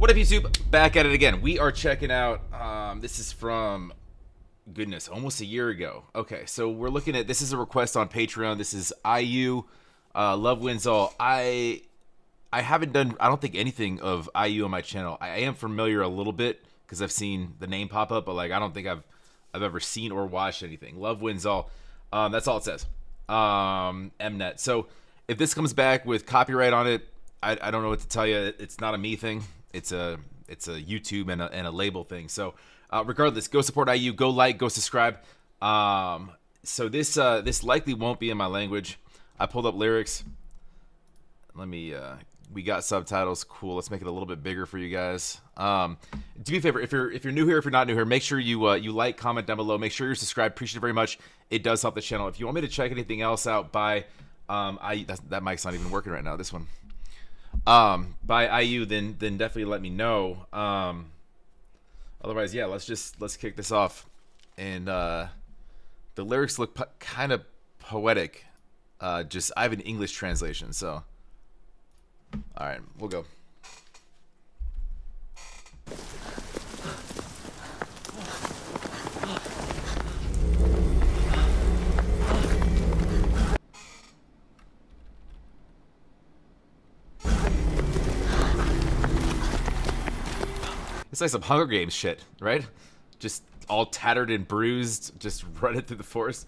What up, YouTube? Back at it again. We are checking out, this is from, goodness, almost a year ago. Okay, so we're looking at, this is a request on Patreon. This is IU, LoveWinsAll. I haven't done, I don't think anything of IU on my channel. I am familiar a little bit because I've seen the name pop up, but like I don't think I've ever seen or watched anything. LoveWinsAll. That's all it says. Mnet. So if this comes back with copyright on it, I don't know what to tell you. It's not a me thing. It's a YouTube and a label thing. So regardless, go support IU, go like, go subscribe. So this likely won't be in my language. I pulled up lyrics. Let me we got subtitles. Cool. Let's make it a little bit bigger for you guys. Do me a favor, if you're new here, if you're not new here, make sure you like, comment down below. Make sure you're subscribed. Appreciate it very much. It does help the channel. If you want me to check anything else out by that mic's not even working right now. This one. By IU, then definitely let me know. Otherwise, yeah, let's kick this off. And the lyrics look kind of poetic. Just I have an English translation, so all right, we'll go. It's like some Hunger Games shit, right? Just all tattered and bruised, just running through the forest.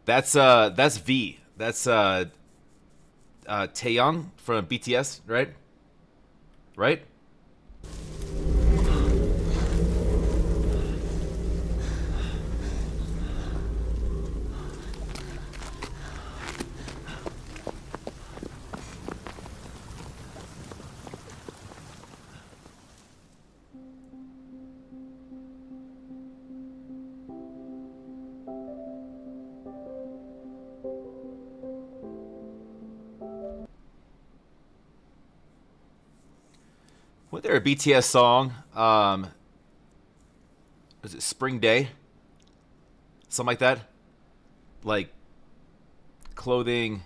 That's V. That's Taeyong from BTS, right? Right? Wasn't there a BTS song? Was it Spring Day? Something like that? Like clothing.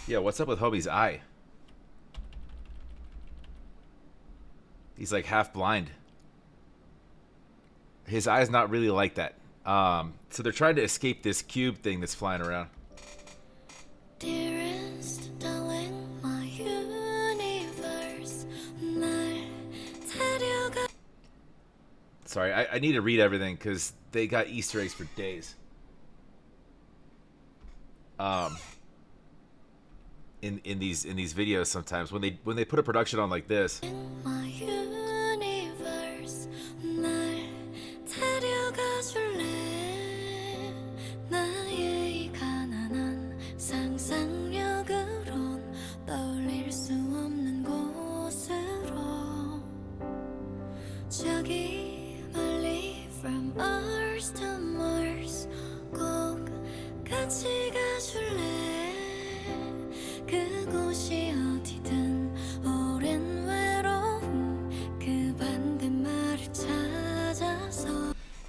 Yeah, what's up with Hobie's eye? He's like half blind. His eye's not really like that. So they're trying to escape this cube thing that's flying around. Dearest, darling, my universe, sorry, I need to read everything because they got Easter eggs for days. In these videos sometimes when they put a production on like this.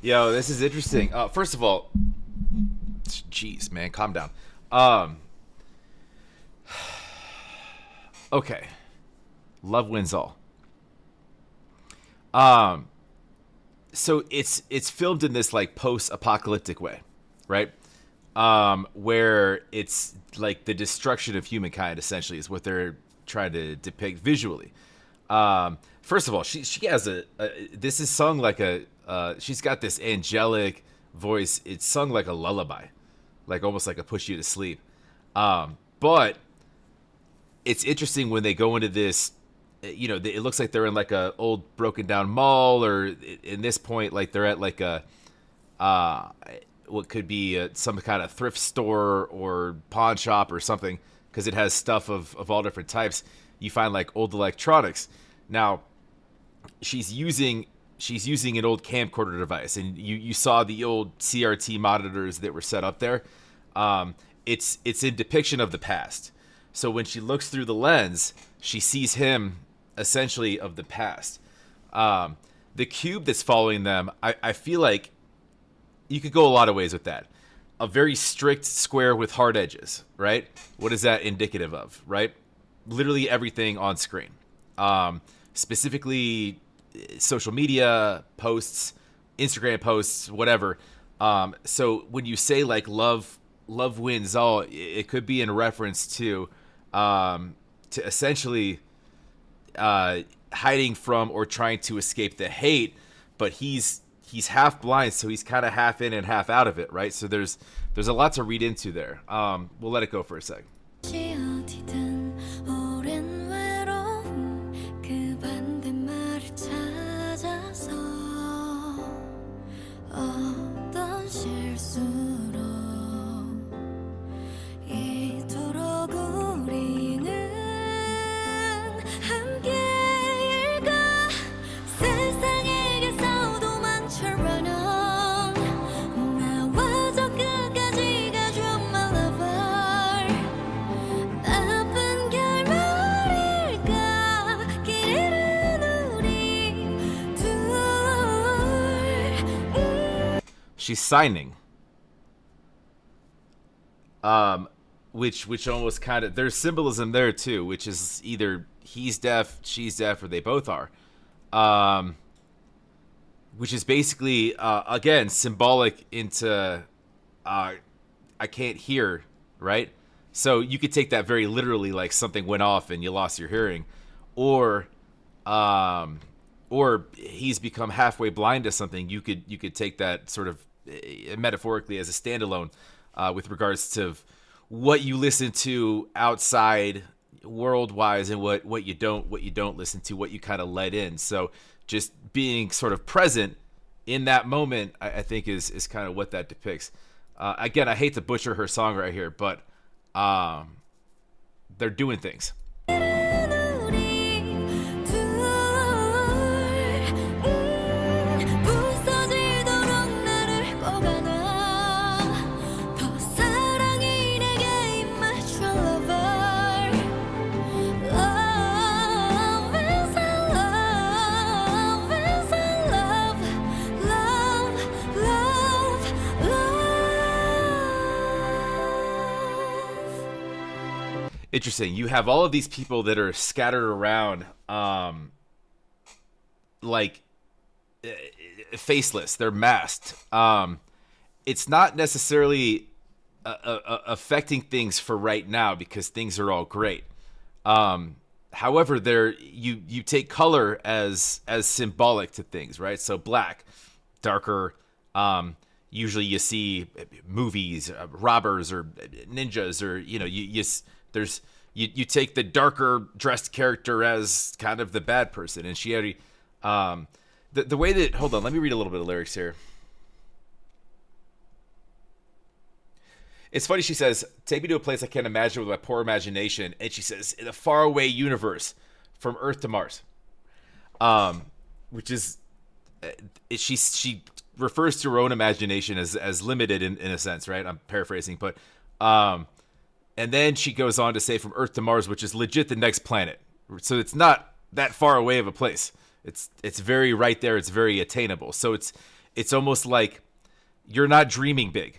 Yo, this is interesting. First of all, jeez, man, calm down. Okay, love wins all. So it's filmed in this like post-apocalyptic way, right? Where it's like the destruction of humankind essentially is what they're trying to depict visually. First of all, she has this is sung like she's got this angelic voice. It's sung like a lullaby, like almost like a push you to sleep. But it's interesting when they go into this, you know, it looks like they're in like a old broken down mall, or in this point, like they're at like a, what could be some kind of thrift store or pawn shop or something, because it has stuff of all different types. You find like old electronics. Now, she's using an old camcorder device, and you saw the old CRT monitors that were set up there. It's in depiction of the past. So when she looks through the lens, she sees him essentially of the past. The cube that's following them, I feel like you could go a lot of ways with that. A very strict square with hard edges, right? What is that indicative of, right? Literally everything on screen. Specifically, social media posts, Instagram posts, whatever. So when you say like love wins all, it could be in reference to essentially hiding from or trying to escape the hate, but he's half blind, so he's kind of half in and half out of it, right? So there's a lot to read into there. We'll let it go for a sec. She's signing, which almost kind of, there's symbolism there too, which is either he's deaf, she's deaf, or they both are, which is basically again symbolic into I can't hear, right? So you could take that very literally, like something went off and you lost your hearing, or he's become halfway blind to something. You could take that sort of metaphorically as a standalone with regards to what you listen to outside world-wise and what you don't listen to, what you kind of let in. So just being sort of present in that moment, I think is kind of what that depicts. Again, I hate to butcher her song right here, but they're doing things. Interesting. You have all of these people that are scattered around, like faceless. They're masked. It's not necessarily affecting things for right now because things are all great. However, you take color as symbolic to things, right? So black, darker. Usually you see movies, robbers or ninjas, or you take the darker dressed character as kind of the bad person, and she already the way that, hold on, let me read a little bit of lyrics here. It's funny, she says, take me to a place I can't imagine with my poor imagination, and she says, in a faraway universe from Earth to Mars, which is she refers to her own imagination as limited in a sense, right? I'm paraphrasing, but and then she goes on to say from Earth to Mars, which is legit the next planet. So it's not that far away of a place. It's very right there. It's very attainable. So it's almost like you're not dreaming big.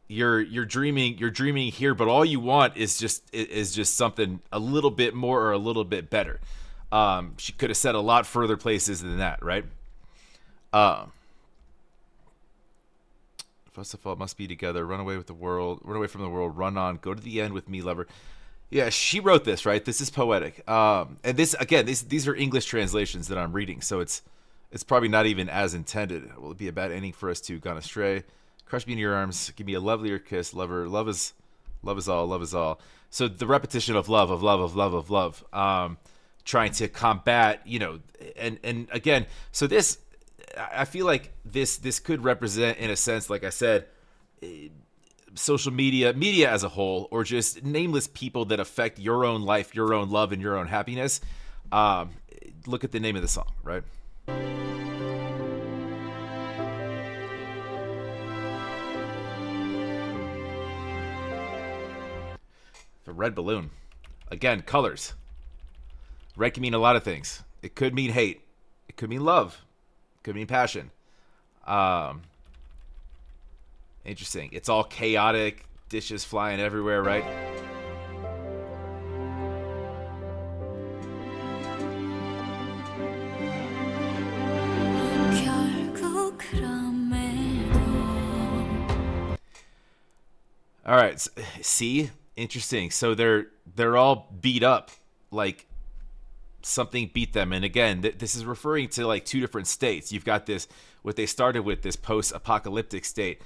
You're dreaming here, but all you want is just something a little bit more or a little bit better. She could have said a lot further places than that, right? First of all, must be together. Run away with the world. Run away from the world. Run on. Go to the end with me, lover. Yeah, she wrote this, right? This is poetic. And this, again, these are English translations that I'm reading, so it's probably not even as intended. Will it be a bad ending for us two gone astray? Crush me in your arms. Give me a lovelier kiss, lover. Love is all. Love is all. So the repetition of love, of love, of love, of love. Trying to combat, and again, so this. I feel like this could represent, in a sense, like I said, social media as a whole, or just nameless people that affect your own life, your own love, and your own happiness. Look at the name of the song, right? The red balloon. Again, colors. Red can mean a lot of things. It could mean hate. It could mean love. It could mean passion. Interesting. It's all chaotic. Dishes flying everywhere, right? All right. See? Interesting. So they're all beat up, like something beat them. And again, this is referring to like two different states. You've got this, what they started with, this post-apocalyptic state.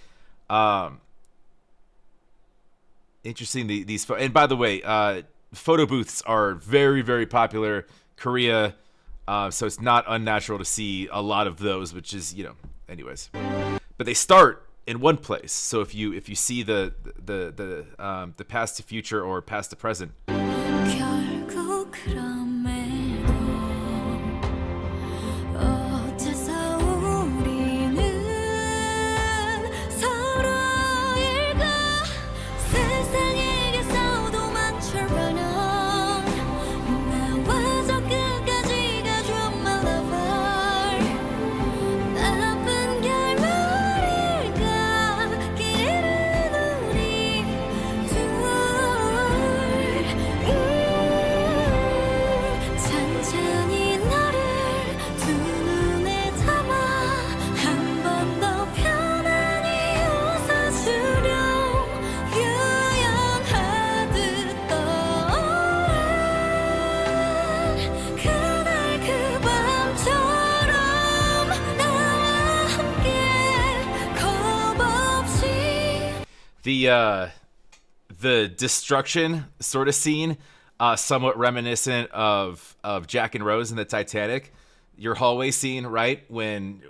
Interesting. These and by the way, photo booths are very, very popular. Korea. So it's not unnatural to see a lot of those, which is, anyways. But they start in one place. So if you see the past to future or past to present. The destruction sort of scene, somewhat reminiscent of Jack and Rose in the Titanic. Your hallway scene, right? When,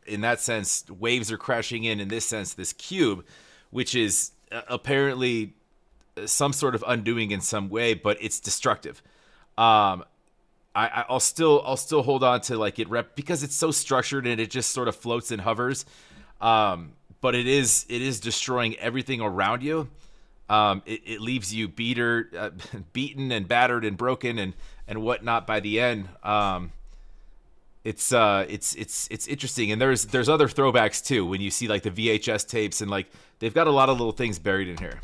in that sense, waves are crashing in this sense, this cube, which is apparently some sort of undoing in some way, but it's destructive. I'll still hold on to like it because it's so structured and it just sort of floats and hovers. But it is destroying everything around you. It leaves you beaten and battered and broken and whatnot by the end. It's interesting, and there's other throwbacks too when you see like the VHS tapes, and like they've got a lot of little things buried in here.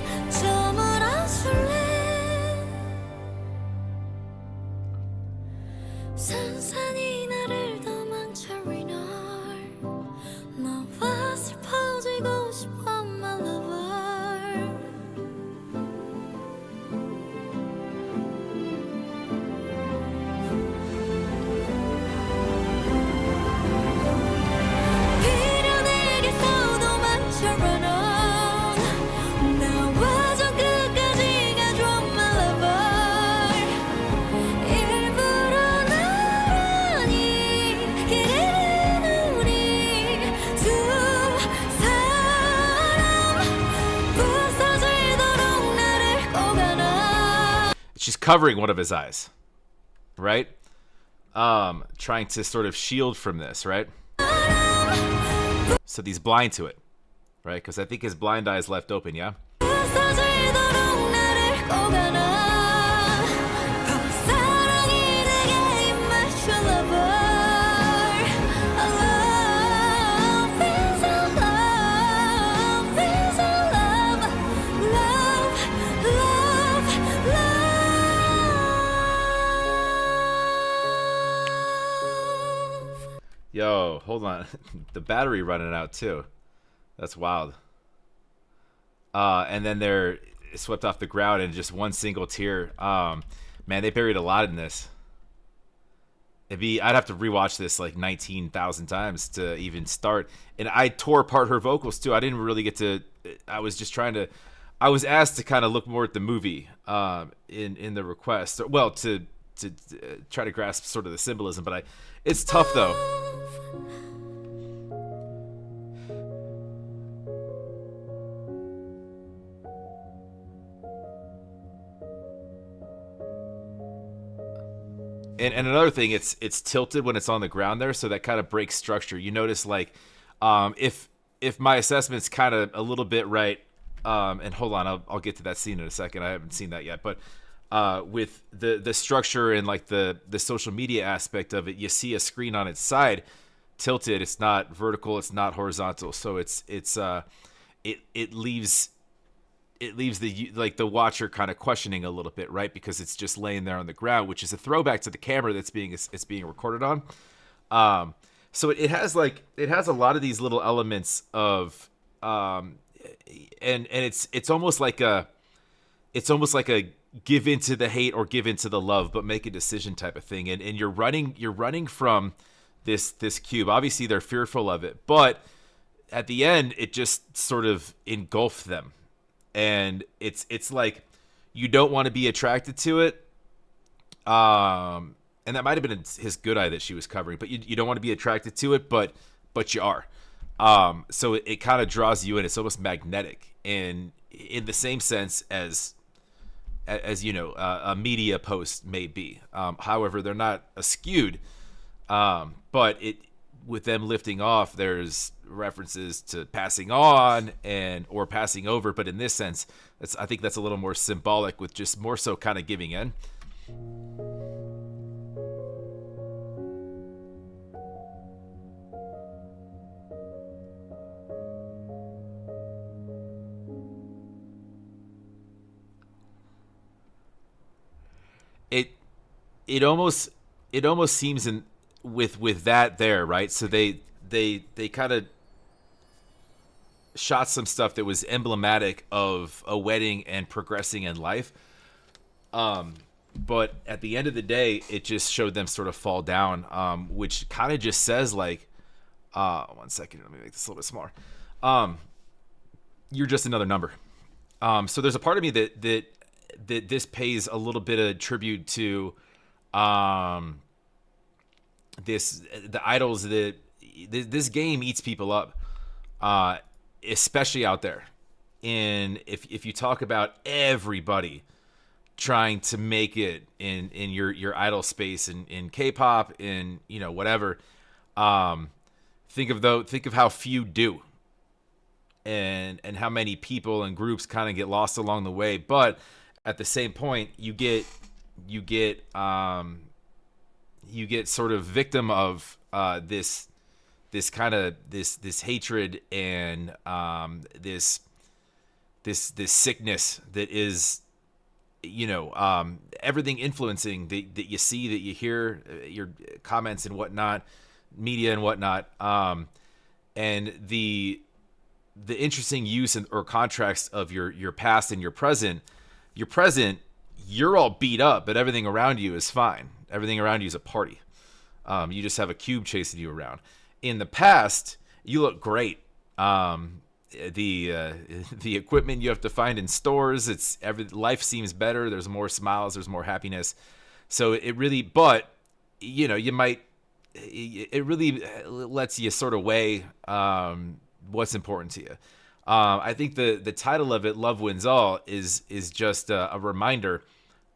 She's covering one of his eyes, right? Trying to sort of shield from this, right? So he's blind to it, right? Because I think his blind eye is left open, yeah? Yo, hold on. The battery running out too. That's wild. And then they're swept off the ground in just one single tear. Man, they buried a lot in this. I'd have to rewatch this like 19,000 times to even start. And I tore apart her vocals too. I didn't really get to. I was asked to kind of look more at the movie in the request. Well, to try to grasp sort of the symbolism, but it's tough though. And another thing, it's tilted when it's on the ground there, so that kind of breaks structure. You notice like if my assessment's kind of a little bit right, and hold on, I'll get to that scene in a second. I haven't seen that yet, but with the structure and like the social media aspect of it, you see a screen on its side tilted. It's not vertical. It's not horizontal. So it leaves the like the watcher kind of questioning a little bit, right? Because it's just laying there on the ground, which is a throwback to the camera it's being recorded on. So it has a lot of these little elements of and it's almost like a give into the hate or give into the love, but make a decision type of thing. And you're running from this cube. Obviously they're fearful of it, but at the end it just sort of engulfed them. And it's like you don't want to be attracted to it. And that might have been his good eye that she was covering, but you don't want to be attracted to it, but you are. So it kind of draws you in. It's almost magnetic, and in the same sense as you know, a media post may be. However, they're not skewed, but it with them lifting off, there's references to passing on or passing over. But in this sense, I think that's a little more symbolic, with just more so kind of giving in. It it almost seems in with that there, right? So they kind of shot some stuff that was emblematic of a wedding and progressing in life. But at the end of the day, it just showed them sort of fall down, which kind of just says like, 1 second, let me make this a little bit smaller. You're just another number. So there's a part of me that this pays a little bit of tribute to, the idols that this game eats people up, especially out there. And if you talk about everybody trying to make it in your idol space in K-pop, in you know whatever, think of how few do, and how many people and groups kind of get lost along the way. But at the same point, you get sort of victim of this kind of this hatred and this sickness that is, you know, everything influencing that you see, that you hear, your comments and whatnot, media and whatnot, and the interesting use or contrast of your past and your present. Your present, you're all beat up, but everything around you is fine. Everything around you is a party. You just have a cube chasing you around. In the past, you look great. The equipment you have to find in stores, life seems better. There's more smiles. There's more happiness. So it really, but you know, it really lets you sort of weigh what's important to you. I think the title of it, Love Wins All, is just a reminder.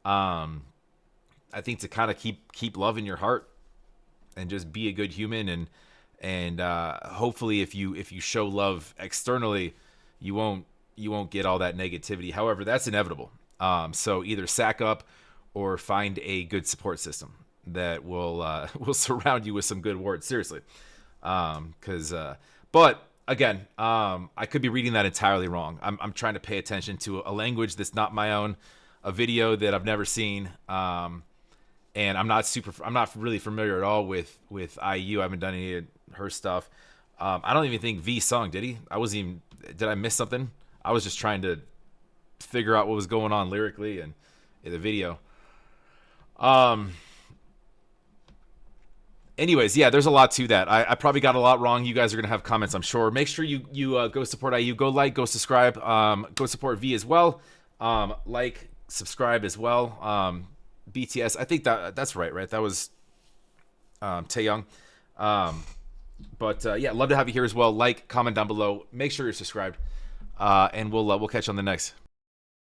I think to kind of keep love in your heart and just be a good human, and hopefully if you show love externally, you won't get all that negativity. However, that's inevitable. So either sack up or find a good support system that will surround you with some good words. Seriously, but again, I could be reading that entirely wrong. I'm trying to pay attention to a language that's not my own, a video that I've never seen, and I'm not really familiar at all with IU. I haven't done any of her stuff. I don't even think V sung, did he? Did I miss something? I was just trying to figure out what was going on lyrically and in the video. Anyways, yeah, there's a lot to that. I probably got a lot wrong. You guys are going to have comments, I'm sure. Make sure you go support IU. Go like, go subscribe. Go support V as well. Like, subscribe as well. BTS, I think that's right? That was Taeyoung. But yeah, love to have you here as well. Like, comment down below. Make sure you're subscribed. And we'll catch you on the next.